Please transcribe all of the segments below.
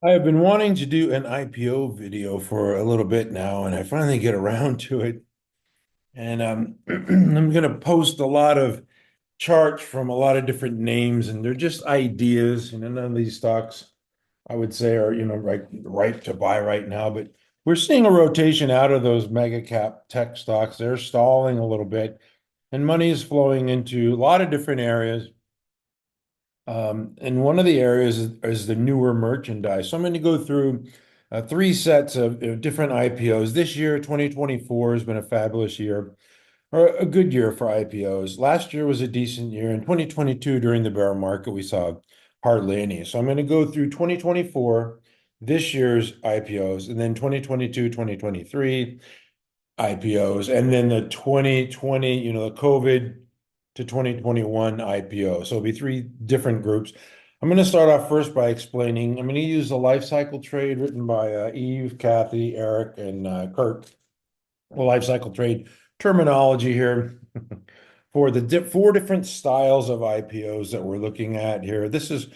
I have been wanting to do an IPO video for a little bit now, and I finally get around to it. And I'm going to post a lot of charts from a lot of different names, and they're just ideas. None of these stocks I would say are, right to buy right now. But we're seeing a rotation out of those mega cap tech stocks. They're stalling a little bit, and money is flowing into a lot of different areas. And one of the areas is the newer merchandise. So I'm going to go through three sets of different IPOs. This year, 2024, has been a fabulous year, or a good year for IPOs. Last year was a decent year. In 2022, during the bear market, we saw hardly any. So I'm going to go through 2024, this year's IPOs, and then 2022, 2023 IPOs, and then the 2020, the COVID to 2021 IPO. So it'll be three different groups. I'm going to start off first by explaining. I'm going to use the life cycle trade written by Eve, Kathy, Eric, and Kurt. The life cycle trade terminology here for the four different styles of IPOs that we're looking at here. This is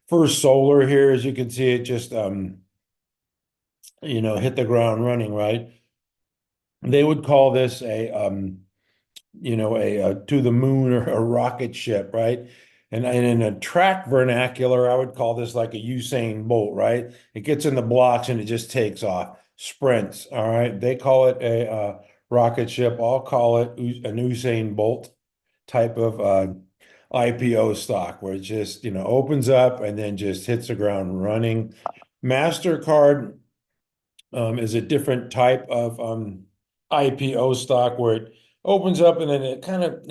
for solar here. As you can see, it just hit the ground running, right? They would call this a to the moon or a rocket ship, right? And in a track vernacular, I would call this like a Usain Bolt, right? It gets in the blocks and it just takes off, sprints. All right, they call it a rocket ship. I'll call it an Usain Bolt type of IPO stock, where it just opens up and then just hits the ground running. Mastercard is a different type of IPO stock where it opens up and then it kind of,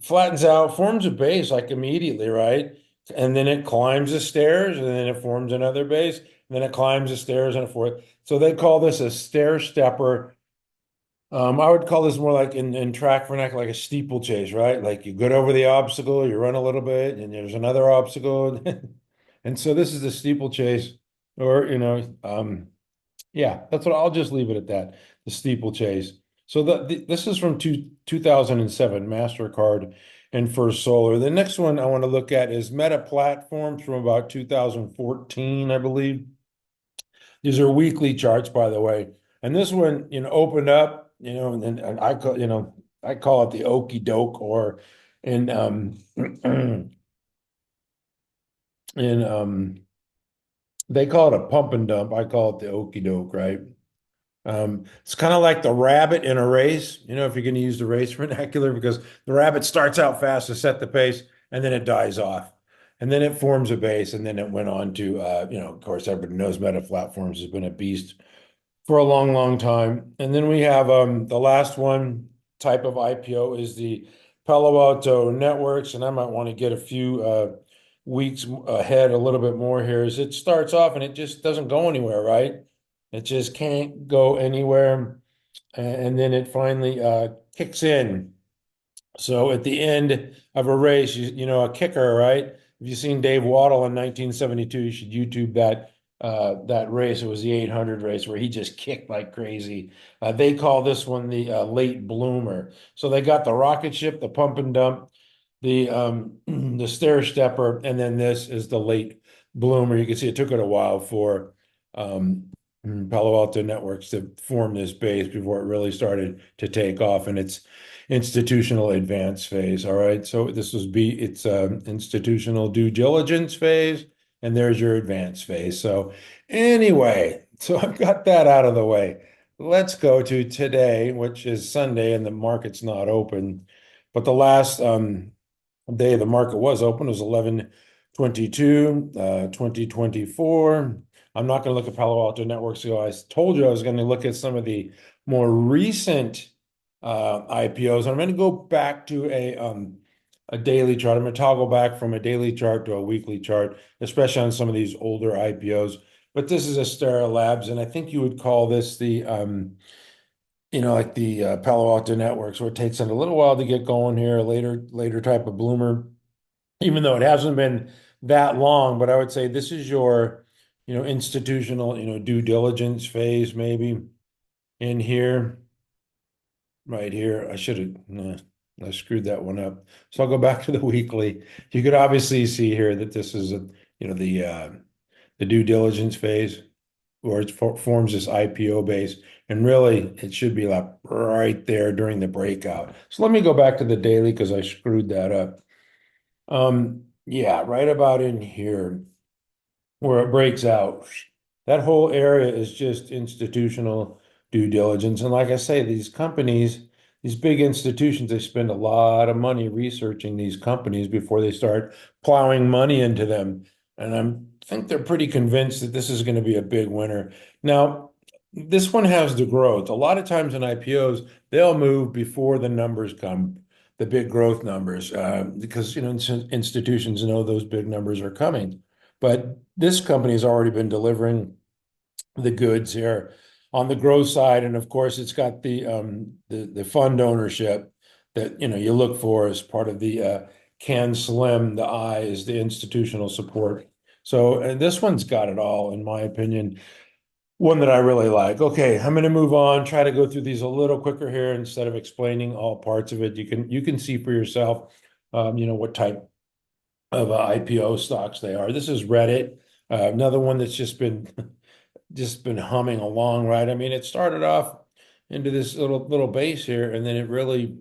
flattens out, forms a base like immediately, right? And then it climbs the stairs and then it forms another base. And then it climbs the stairs and a fourth. So they call this a stair stepper. I would call this more like in track vernacular, like a steeplechase, right? Like you get over the obstacle, you run a little bit, and there's another obstacle. And so this is the steeplechase, or yeah, that's what I'll just leave it at that. The steeplechase. So this is from 2007, MasterCard and First Solar. The next one I want to look at is Meta Platforms from about 2014, I believe. These are weekly charts, by the way. And this one, opened up, and I call it the okey doke, or in in they call it a pump and dump. I call it the okey doke, right? It's kind of like the rabbit in a race, if you're going to use the race vernacular, because the rabbit starts out fast to set the pace and then it dies off. And then it forms a base. And then it went on to, of course, everybody knows Meta Platforms has been a beast for a long, long time. And then we have the last one type of IPO is the Palo Alto Networks. And I might want to get a few weeks ahead a little bit more here. Is it starts off and it just doesn't go anywhere, right? It just can't go anywhere. And then it finally kicks in. So at the end of a race, a kicker, right? If you've seen Dave Waddle in 1972, you should YouTube that race. It was the 800 race where he just kicked like crazy. They call this one the late bloomer. So they got the rocket ship, the pump and dump, the the stair stepper, and then this is the late bloomer. You can see it took it a while for Palo Alto Networks to form this base before it really started to take off in its institutional advance phase. All right, so this was it's institutional due diligence phase, and there's your advance phase. So anyway, so I've got that out of the way. Let's go to today, which is Sunday, and the market's not open. But the last day the market was open was 11/22, 2024. I'm not going to look at Palo Alto Networks. So I told you I was going to look at some of the more recent IPOs. I'm going to go back to a daily chart. I'm going to toggle back from a daily chart to a weekly chart, especially on some of these older IPOs. But this is Astera Labs, and I think you would call this the like the Palo Alto Networks, where it takes it a little while to get going here, a later type of bloomer, even though it hasn't been that long. But I would say this is your, institutional, due diligence phase, maybe in here, right here. I should have, nah, I screwed that one up. So I'll go back to the weekly. You could obviously see here that this is the the due diligence phase, where it forms this IPO base. And really, it should be like right there during the breakout. So let me go back to the daily because I screwed that up. Yeah, right about in here where it breaks out. That whole area is just institutional due diligence. And like I say, these companies, these big institutions, they spend a lot of money researching these companies before they start plowing money into them. And I think they're pretty convinced that this is going to be a big winner. Now, this one has the growth. A lot of times in IPOs, they'll move before the numbers come, the big growth numbers, because institutions know those big numbers are coming. But this company has already been delivering the goods here on the growth side, and of course, it's got the fund ownership that you look for as part of the can slim. The I is the institutional support. So, and this one's got it all, in my opinion. One that I really like. Okay, I'm going to move on. Try to go through these a little quicker here instead of explaining all parts of it. You can see for yourself, what type of IPO stocks they are. This is Reddit, another one that's just been humming along, right? I mean, it started off into this little base here, and then it really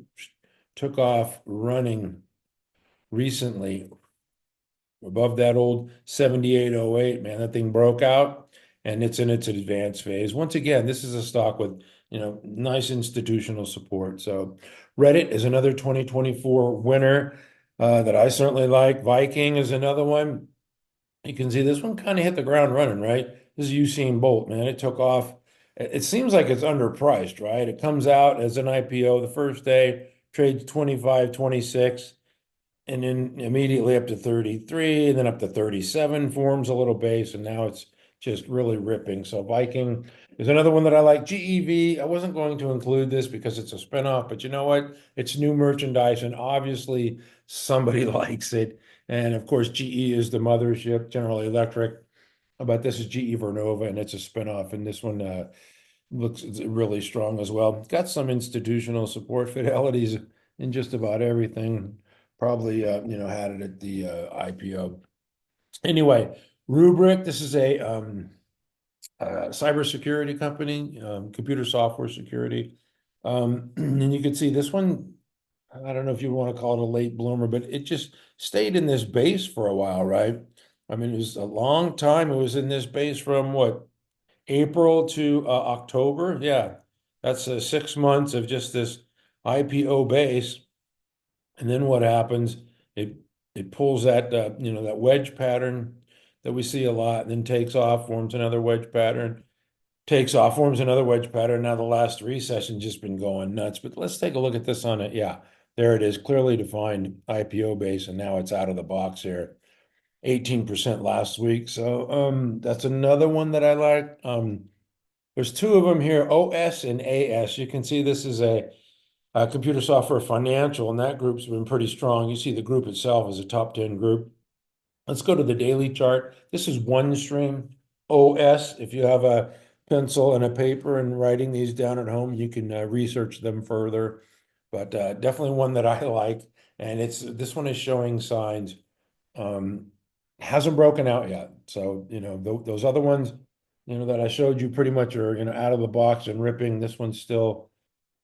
took off running recently above that old 7808. Man, that thing broke out, and it's in its advanced phase. Once again, this is a stock with nice institutional support. So Reddit is another 2024 winner that I certainly like. Viking is another one. You can see this one kind of hit the ground running, right? This is Usain Bolt, man. It took off. It seems like it's underpriced, right? It comes out as an IPO the first day, trades 25, 26, and then immediately up to 33, and then up to 37, forms a little base, and now it's just really ripping. So Viking is another one that I like. GEV, I wasn't going to include this because it's a spinoff, but you know what? It's new merchandise, and obviously somebody likes it. And of course, GE is the mothership, General Electric. But this is GE Vernova, and it's a spinoff. And this one looks really strong as well. Got some institutional support. Fidelity's in just about everything. Probably, had it at the IPO. Anyway, Rubrik. This is a cybersecurity company, computer software security. And you can see this one. I don't know if you want to call it a late bloomer, but it just stayed in this base for a while, right? I mean, it was a long time. It was in this base from what, April to October. Yeah, that's 6 months of just this IPO base. And then what happens? It it pulls that that wedge pattern that we see a lot, and then takes off, forms another wedge pattern, takes off, forms another wedge pattern. Now the last three sessions just been going nuts. But let's take a look at this on it. Yeah, there it is, clearly defined IPO base, and now it's out of the box here. 18% last week. So that's another one that I like. There's two of them here, OS and AS. You can see this is a computer software financial, and that group's been pretty strong. You see the group itself is a top 10 group. Let's go to the daily chart. This is one stream OS. If you have a pencil and a paper and writing these down at home, you can research them further. But definitely one that I like. And this one is showing signs. Um, hasn't broken out yet. So, those other ones, that I showed you pretty much are, out of the box and ripping. This one still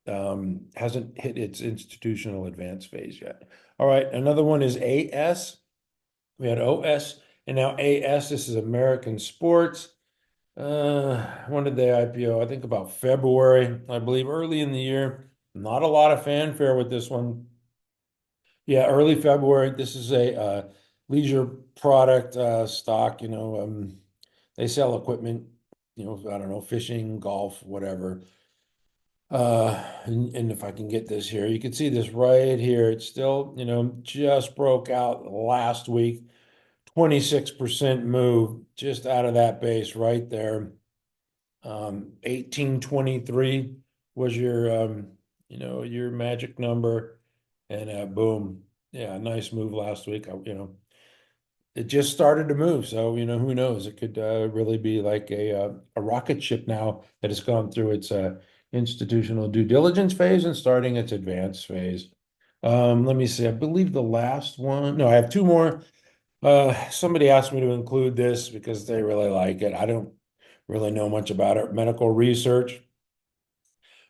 hasn't hit its institutional advanced phase yet. All right, another one is AS. We had OS and now AS. This is American Sports. When did they IPO? I think about February, I believe, early in the year. Not a lot of fanfare with this one. Yeah, early February. This is a leisure product stock. They sell equipment. I don't know, fishing, golf, whatever. And if I can get this here, you can see this right here. It's still, just broke out last week. 26% move just out of that base right there. 1823 was your magic number. And boom. Yeah, nice move last week. It just started to move. So, who knows? It could really be like a rocket ship now that has gone through its institutional due diligence phase and starting its advanced phase. Let me see. I believe the last one. No, I have two more. Somebody asked me to include this because they really like it. I don't really know much about it. Medical research.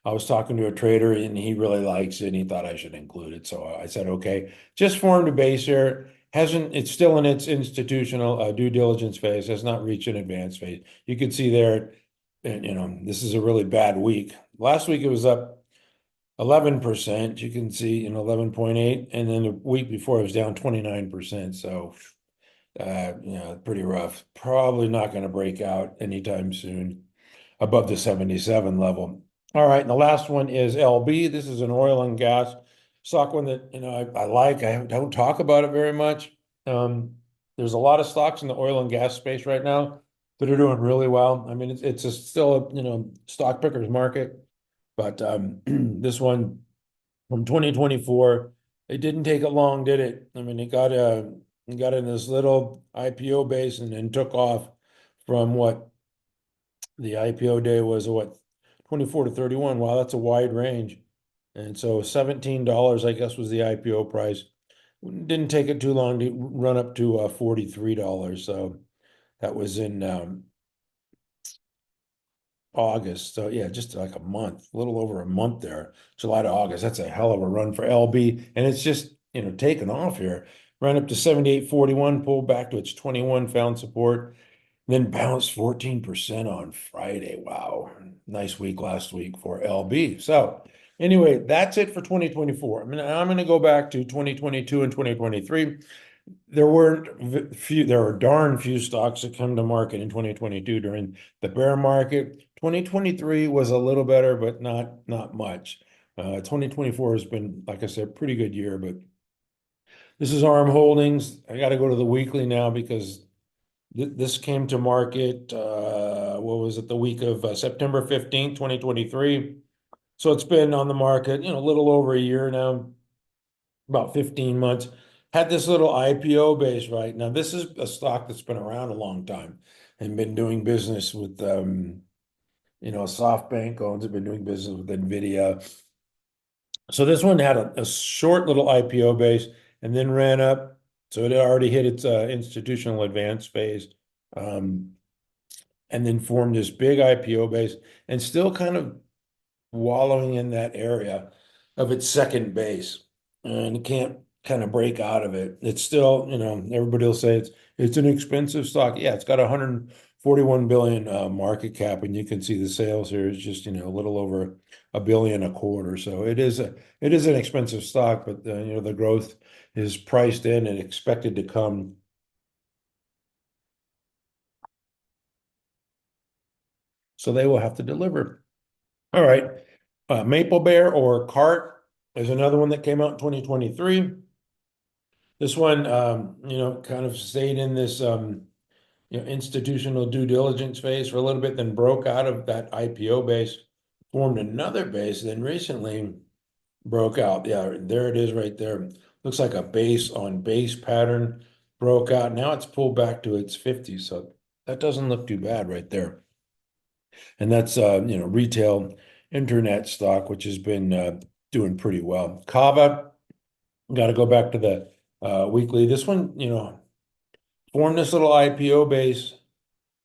I was talking to a trader and he really likes it and he thought I should include it. So I said, okay, just formed a base here. It's still in its institutional due diligence phase, has not reached an advanced phase. You could see there, and this is a really bad week. Last week it was up 11%. You can see 11.8, and then the week before it was down 29%. So pretty rough. Probably not going to break out anytime soon above the 77 level. All right, and the last one is LB. This is an oil and gas stock, one that I like. I don't talk about it very much. Um, there's a lot of stocks in the oil and gas space right now that are doing really well. I mean, it's still a stock picker's market, but this one from 2024. It didn't take it long, did it? I mean, it got in this little IPO base and then took off from what the IPO day was, what, 24 to 31. Wow, that's a wide range. And so $17, I guess, was the IPO price. Didn't take it too long to run up to $43. So that was in August. So yeah, just like a month, a little over a month there, July to August. That's a hell of a run for LB. And it's just, taken off here. Ran up to 78.41, pulled back to its 21, found support, then bounced 14% on Friday. Wow. Nice week last week for LB. So anyway, that's it for 2024. I mean, I'm going to go back to 2022 and 2023. There were darn few stocks that come to market in 2022 during the bear market. 2023 was a little better, but not much. 2024 has been, like I said, pretty good year, but this is ARM Holdings. I got to go to the weekly now because this came to market, what was it, the week of September 15th, 2023. So it's been on the market, a little over a year now, about 15 months. Had this little IPO base right now. This is a stock that's been around a long time and been doing business with, SoftBank owns it, been doing business with NVIDIA. So this one had a short little IPO base and then ran up. So it had already hit its institutional advance phase. Um, and then formed this big IPO base and still kind of wallowing in that area of its second base. And it can't kind of break out of it. It's still, everybody will say it's an expensive stock. Yeah, it's got 141 billion market cap, and you can see the sales here is just, a little over a billion a quarter. So it is an expensive stock, but the growth is priced in and expected to come. So they will have to deliver. All right. Maple Bear or Cart is another one that came out in 2023. This one, kind of stayed in this, institutional due diligence phase for a little bit, then broke out of that IPO base, formed another base, then recently broke out. Yeah, there it is right there. Looks like a base on base pattern, broke out. Now it's pulled back to its 50. So that doesn't look too bad right there. And that's retail internet stock, which has been doing pretty well. Kava, got to go back to the weekly. This one, formed this little IPO base,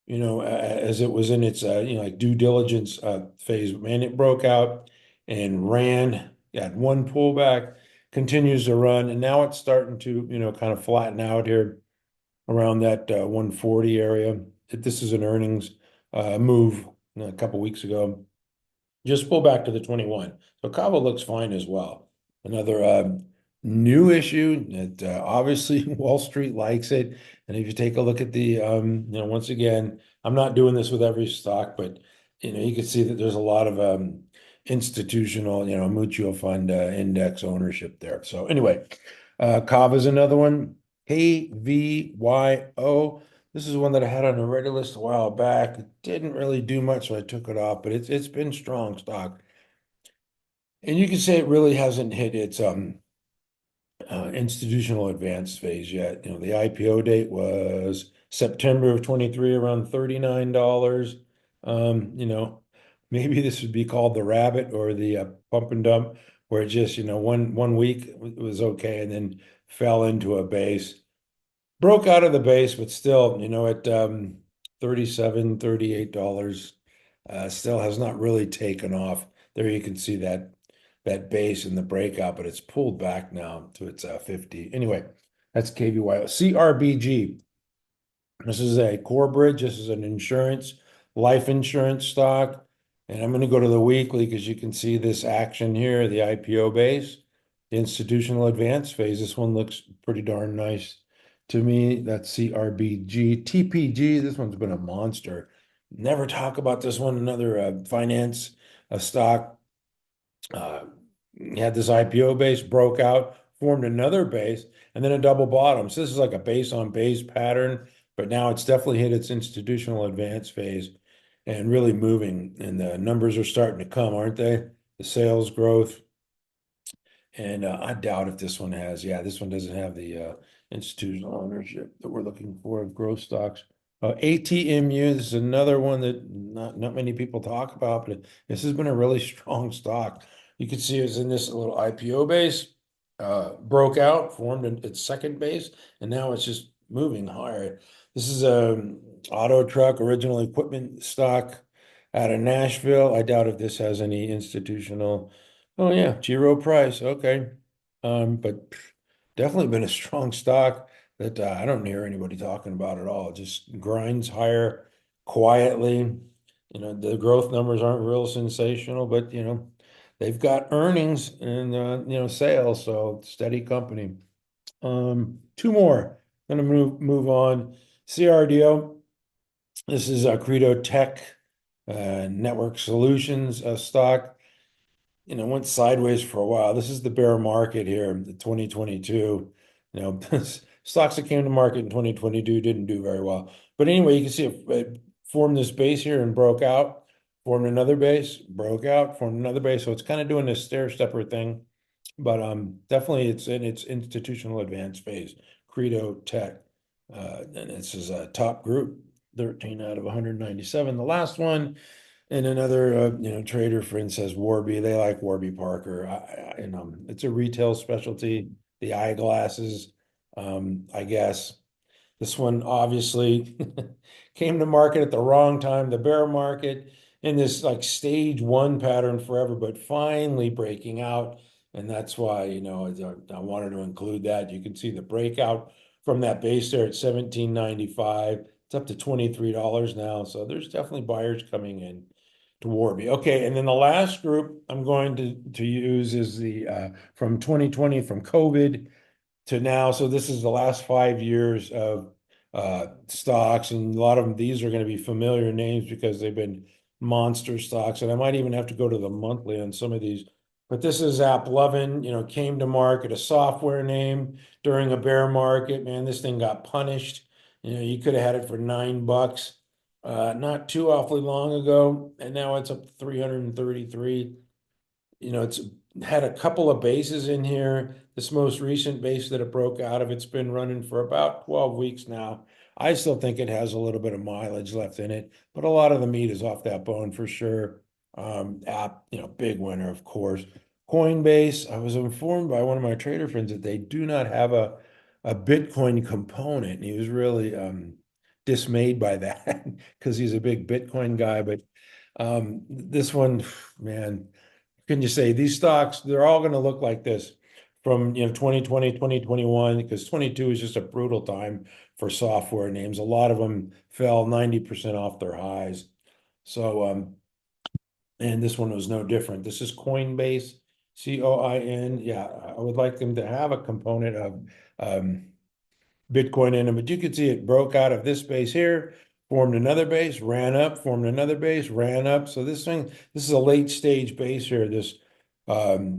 as it was in its like due diligence phase. Man, it broke out and ran. Got one pullback, continues to run, and now it's starting to kind of flatten out here around that 140 area. This is an earnings move a couple weeks ago. Just pull back to the 21. So Kava looks fine as well. Another new issue that obviously Wall Street likes it. And if you take a look at the, once again, I'm not doing this with every stock, but you can see that there's a lot of institutional, mutual fund index ownership there. So anyway, Kava is another one. KVYO. This is one that I had on the Reddit list a while back. It didn't really do much, so I took it off, but it's been strong stock. And you can say it really hasn't hit its institutional advanced phase yet. The IPO date was September of 23, around $39. Maybe this would be called the rabbit or the pump and dump, where it just, one week it was okay and then fell into a base. broke out of the base, but still, at 37, $38, still has not really taken off. There you can see that base in the breakout, but it's pulled back now to its 50. Anyway, that's KBY. CRBG. This is a core bridge. This is an life insurance stock. And I'm going to go to the weekly because you can see this action here, the IPO base, the institutional advance phase. This one looks pretty darn nice to me. That's CRBG. TPG, this one's been a monster. Never talk about this one, another finance stock. Uh, had this IPO base, broke out, formed another base, and then a double bottom. So this is like a base on base pattern, but now it's definitely hit its institutional advance phase and really moving. And the numbers are starting to come, aren't they? The sales growth. And I doubt if this one has, yeah, this one doesn't have the institutional ownership that we're looking for of growth stocks. ATMU, this is another one that not many people talk about, but this has been a really strong stock. You can see it's in this little IPO base, broke out, formed its second base, and now it's just moving higher. This is a auto truck, original equipment stock out of Nashville. I doubt if this has any institutional. Oh yeah, Giro Price. Okay. But definitely been a strong stock that I don't hear anybody talking about at all. It just grinds higher quietly. The growth numbers aren't real sensational, but they've got earnings and sales, so steady company. Two more. Gonna move on. CRDO. This is a Credo Tech Network Solutions stock. Went sideways for a while. This is the bear market here, the 2022. Stocks that came to market in 2022 didn't do very well. But anyway, you can see it formed this base here and broke out, formed another base, broke out, formed another base. So it's kind of doing this stair stepper thing. But definitely it's in its institutional advance phase, Credo Tech. And this is a top group, 13 out of 197. The last one. And another, trader friend says Warby. They like Warby Parker. It's a retail specialty. The eyeglasses, I guess. This one obviously came to market at the wrong time, the bear market, in this like stage one pattern forever, but finally breaking out. And that's why, I wanted to include that. You can see the breakout from that base there at 17.95. It's up to $23 now. So there's definitely buyers coming in to Warby. Okay, and then the last group I'm going to use is the from 2020, from COVID to now. So this is the last 5 years of stocks, and a lot of them, these are going to be familiar names because they've been monster stocks. And I might even have to go to the monthly on some of these. But this is AppLovin, came to market, a software name during a bear market. Man, this thing got punished. You could have had it for $9 not too awfully long ago, and now it's up to 333. It's had a couple of bases in here. This most recent base that it broke out of, it's been running for about 12 weeks now. I still think it has a little bit of mileage left in it, but a lot of the meat is off that bone for sure. Big winner, of course. Coinbase, I was informed by one of my trader friends that they do not have a Bitcoin component. And he was really dismayed by that because he's a big Bitcoin guy. But this one, man, can you say these stocks, they're all going to look like this from 2020, 2021, because 22 is just a brutal time for software names. A lot of them fell 90% off their highs. So and this one was no different. This is Coinbase, COIN. Yeah, I would like them to have a component of Bitcoin in them, but you could see it broke out of this base here, formed another base, ran up, formed another base, ran up. So this is a late stage base here. This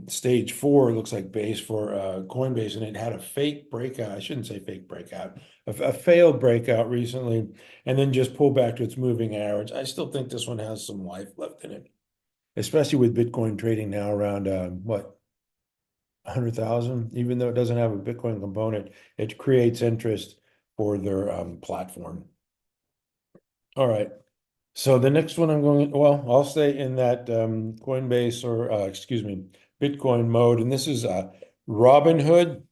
stage 4 looks like base for Coinbase, and it had a fake breakout. I shouldn't say fake breakout, a failed breakout recently, and then just pulled back to its moving average. I still think this one has some life left in it, especially with Bitcoin trading now around what? 100,000, even though it doesn't have a Bitcoin component, it creates interest for their platform. All right. So the next one well, I'll stay in that Coinbase or excuse me, Bitcoin mode. And this is Robinhood.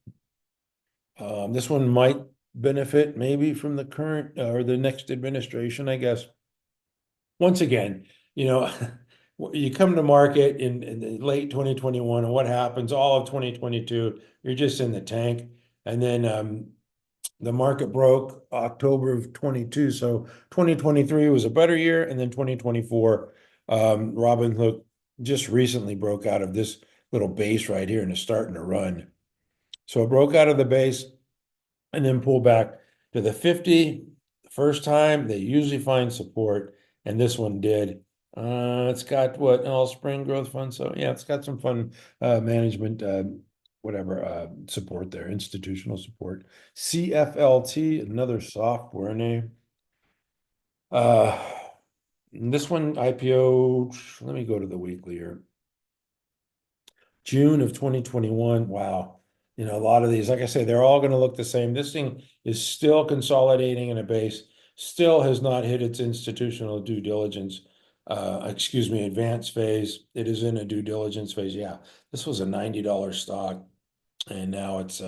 This one might benefit maybe from the current or the next administration, I guess. Once again, you know, you come to market in the late 2021, and what happens all of 2022, you're just in the tank. And then the market broke October of 22. So 2023 was a better year. And then 2024, Robinhood just recently broke out of this little base right here and is starting to run. So it broke out of the base and then pull back to the 50. The first time they usually find support, and this one did. It's got what all spring growth fund. So yeah, it's got some fun management, whatever support there, institutional support. CFLT, another software name. Uh, this one IPO. Let me go to the weekly here. June of 2021. Wow. You know, a lot of these, like I say, they're all going to look the same. This thing is still consolidating in a base, still has not hit its institutional due diligence, excuse me, advanced phase. It is in a due diligence phase. Yeah, this was a $90 stock, and now it's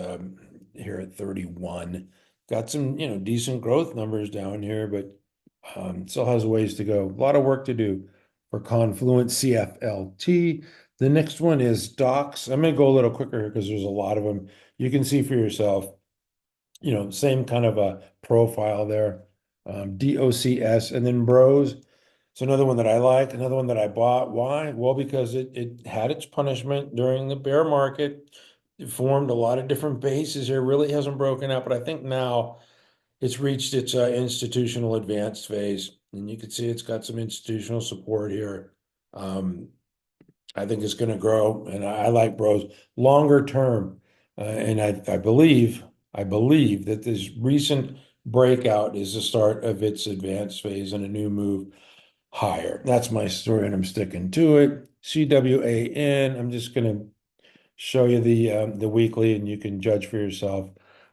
here at 31. Got some, decent growth numbers down here, but still has a ways to go. A lot of work to do for Confluent CFLT. The next one is Docs. I'm going to go a little quicker here because there's a lot of them. You can see for yourself, same kind of a profile there. DOCS and then Bros. It's another one that I like, another one that I bought. Why? Well, because it had its punishment during the bear market. It formed a lot of different bases here, really hasn't broken out, but I think now it's reached its institutional advanced phase, and you can see it's got some institutional support here. Um, I think it's going to grow, and I like Bros longer term. And I believe that this recent breakout is the start of its advanced phase and a new move higher. That's my story, and I'm sticking to it. CWAN. I'm just going to show you the weekly, and you can judge for yourself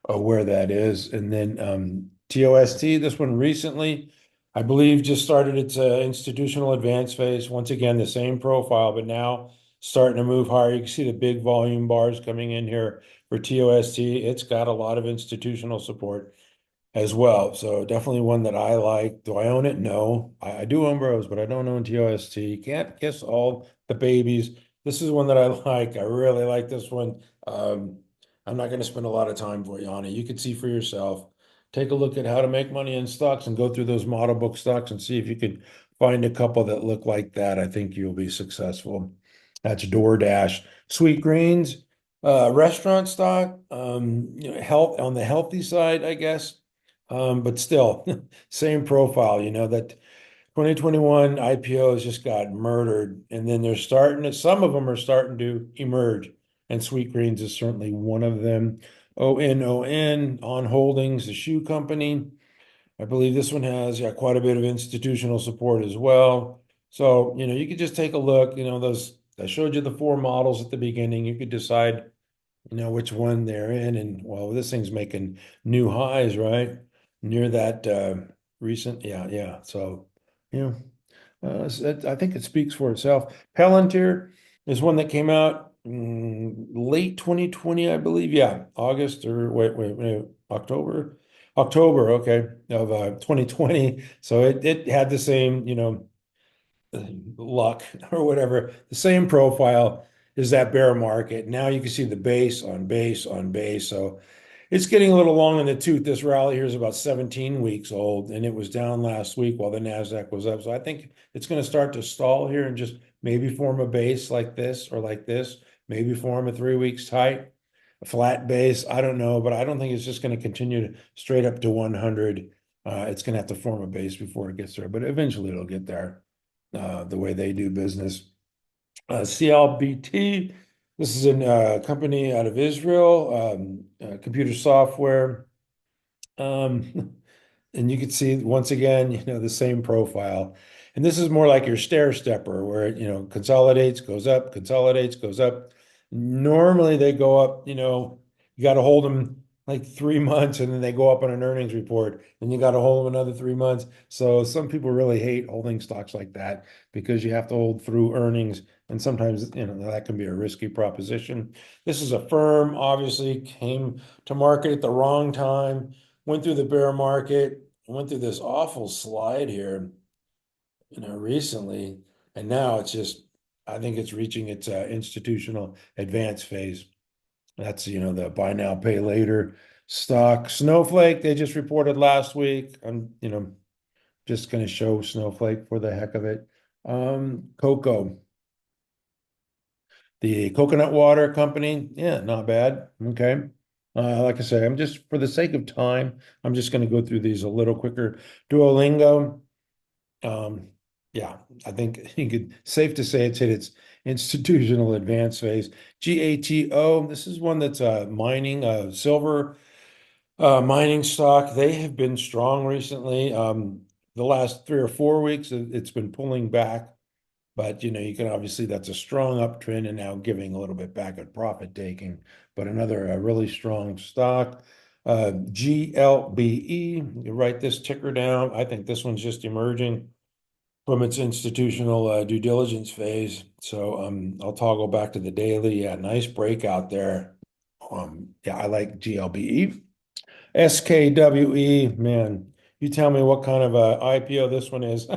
where that is. And then TOST, this one recently, I believe, just started its institutional advance phase. Once again, the same profile, but now starting to move higher. You can see the big volume bars coming in here for TOST. It's got a lot of institutional support as well. So definitely one that I like. Do I own it? No. I do own Bros, but I don't own TOST. Can't kiss all the babies. This is one that I like. I really like this one. I'm not going to spend a lot of time for you on it. You can see for yourself. Take a look at how to make money in stocks and go through those model book stocks and see if you can find a couple that look like that. I think you'll be successful. That's DoorDash. Sweet Greens, restaurant stock, health on the healthy side, I guess. But still, same profile, that 2021 IPOs just got murdered. And then some of them are starting to emerge. And Sweet Greens is certainly one of them. On Holdings, the shoe company. I believe this one has, yeah, quite a bit of institutional support as well. So, you could just take a look, I showed you the four models at the beginning. You could decide which one they're in. And well, this thing's making new highs, right? Near that recent, yeah, yeah. So, yeah, I think it speaks for itself. Palantir is one that came out late 2020, I believe. Yeah, August or wait, October. October, okay, of 2020. So it had the same, luck or whatever, the same profile as that bear market. Now you can see the base on base on base. So it's getting a little long in the tooth. This rally here is about 17 weeks old, and it was down last week while the Nasdaq was up. So I think it's going to start to stall here and just maybe form a base like this or like this, maybe form a 3 weeks tight, a flat base. I don't know, but I don't think it's just going to continue to straight up to 100. It's going to have to form a base before it gets there, but eventually it'll get there the way they do business. CLBT, this is a company out of Israel, computer software. Um, and you can see once again, the same profile. And this is more like your stair stepper where it, consolidates, goes up, consolidates, goes up. Normally they go up, you got to hold them like 3 months and then they go up on an earnings report and you got to hold them another 3 months. So some people really hate holding stocks like that because you have to hold through earnings. And sometimes, that can be a risky proposition. This is a firm, obviously came to market at the wrong time. went through the bear market, went through this awful slide here, recently, and now it's just, I think it's reaching its institutional advance phase. That's, the buy now, pay later stock. Snowflake, they just reported last week. I'm, just going to show Snowflake for the heck of it. Cocoa, the coconut water company. Yeah, not bad. Okay. Like I say, I'm just, for the sake of time, I'm just going to go through these a little quicker. Duolingo. Um, yeah, I think you could safe to say it's hit its institutional advance phase. GATO, this is one that's mining, silver mining stock. They have been strong recently. The last 3 or 4 weeks, it's been pulling back, but you can obviously, that's a strong uptrend and now giving a little bit back at profit taking, but another really strong stock. GLBE, you write this ticker down. I think this one's just emerging from its institutional due diligence phase. So I'll toggle back to the daily. Yeah, nice breakout there. Yeah, I like GLBE. SKWE, man, you tell me what kind of a IPO this one is.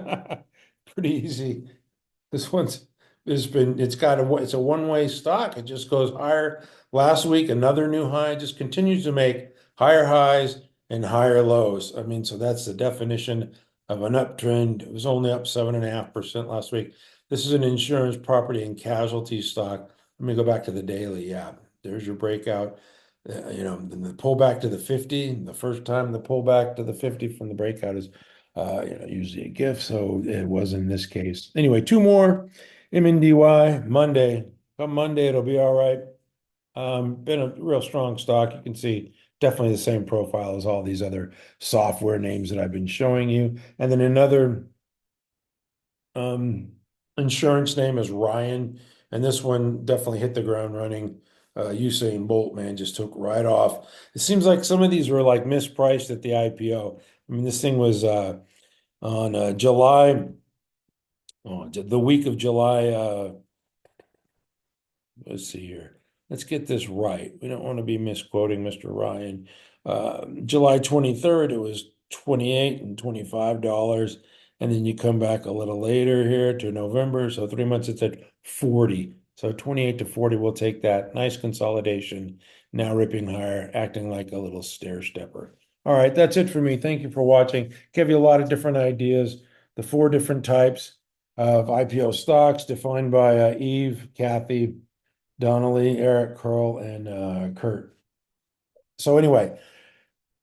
Pretty easy. This one's it's a one-way stock. It just goes higher. Last week, another new high, just continues to make higher highs and higher lows. I mean, so that's the definition of an uptrend. It was only up 7.5% last week. This is an insurance, property, and casualty stock. Let me go back to the daily. Yeah, there's your breakout. The pullback to the 50, the first time the pullback to the 50 from the breakout is usually a gift. So it was in this case. Anyway, two more. MNDY Monday. Come Monday, it'll be all right. Been a real strong stock. You can see definitely the same profile as all these other software names that I've been showing you. And then another um, insurance name is Ryan, and this one definitely hit the ground running. Usain Bolt, man, just took right off. It seems like some of these were like mispriced at the IPO. I mean, this thing was on July, oh, the week of July. Let's see here. Let's get this right. We don't want to be misquoting Mr. Ryan. July 23rd, it was 28 and $25. And then you come back a little later here to November. So 3 months, it's at 40. So 28 to 40, we'll take that. Nice consolidation. Now ripping higher, acting like a little stair stepper. All right, that's it for me. Thank you for watching. Give you a lot of different ideas. The 4 different types of IPO stocks defined by Eve, Kathy, Donnelly, Eric, Curl, and Kurt. So anyway,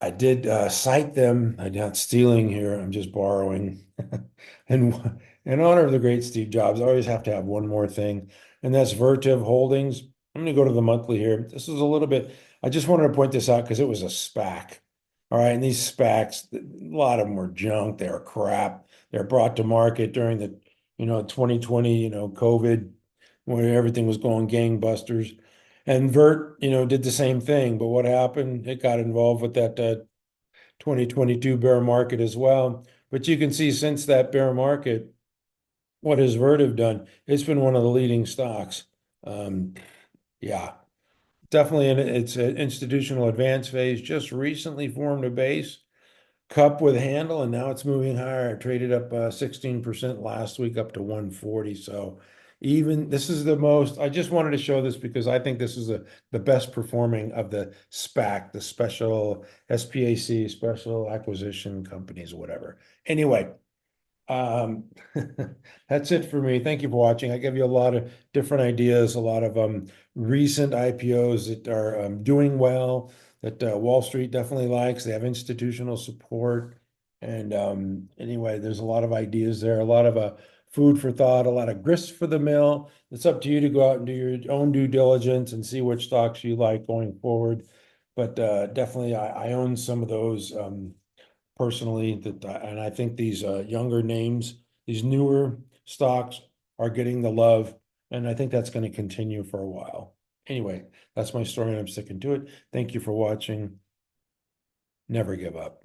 I did cite them. I'm not stealing here. I'm just borrowing. And in honor of the great Steve Jobs, I always have to have one more thing, and that's Vertiv Holdings. I'm going to go to the monthly here. This is a little bit, I just wanted to point this out because it was a SPAC. All right. And these SPACs, a lot of them were junk. They were crap. They're brought to market during the, 2020, COVID, where everything was going gangbusters. And Vert, did the same thing. But what happened? It got involved with that 2022 bear market as well. But you can see since that bear market, what has Vertiv done? It's been one of the leading stocks. Um, yeah, definitely in its institutional advance phase. Just recently formed a base cup with handle, and now it's moving higher. It traded up 16% last week, up to 140. So even this is the most, I just wanted to show this because I think this is the best performing of the SPAC, the special SPAC, special acquisition companies, whatever. Anyway, um, that's it for me. Thank you for watching. I give you a lot of different ideas, a lot of recent IPOs that are doing well, that Wall Street definitely likes. They have institutional support. And anyway, there's a lot of ideas there, a lot of food for thought, a lot of grist for the mill. It's up to you to go out and do your own due diligence and see which stocks you like going forward. But definitely, I own some of those. Personally, and I think these younger names, these newer stocks are getting the love, and I think that's going to continue for a while. Anyway, that's my story, and I'm sticking to it. Thank you for watching. Never give up.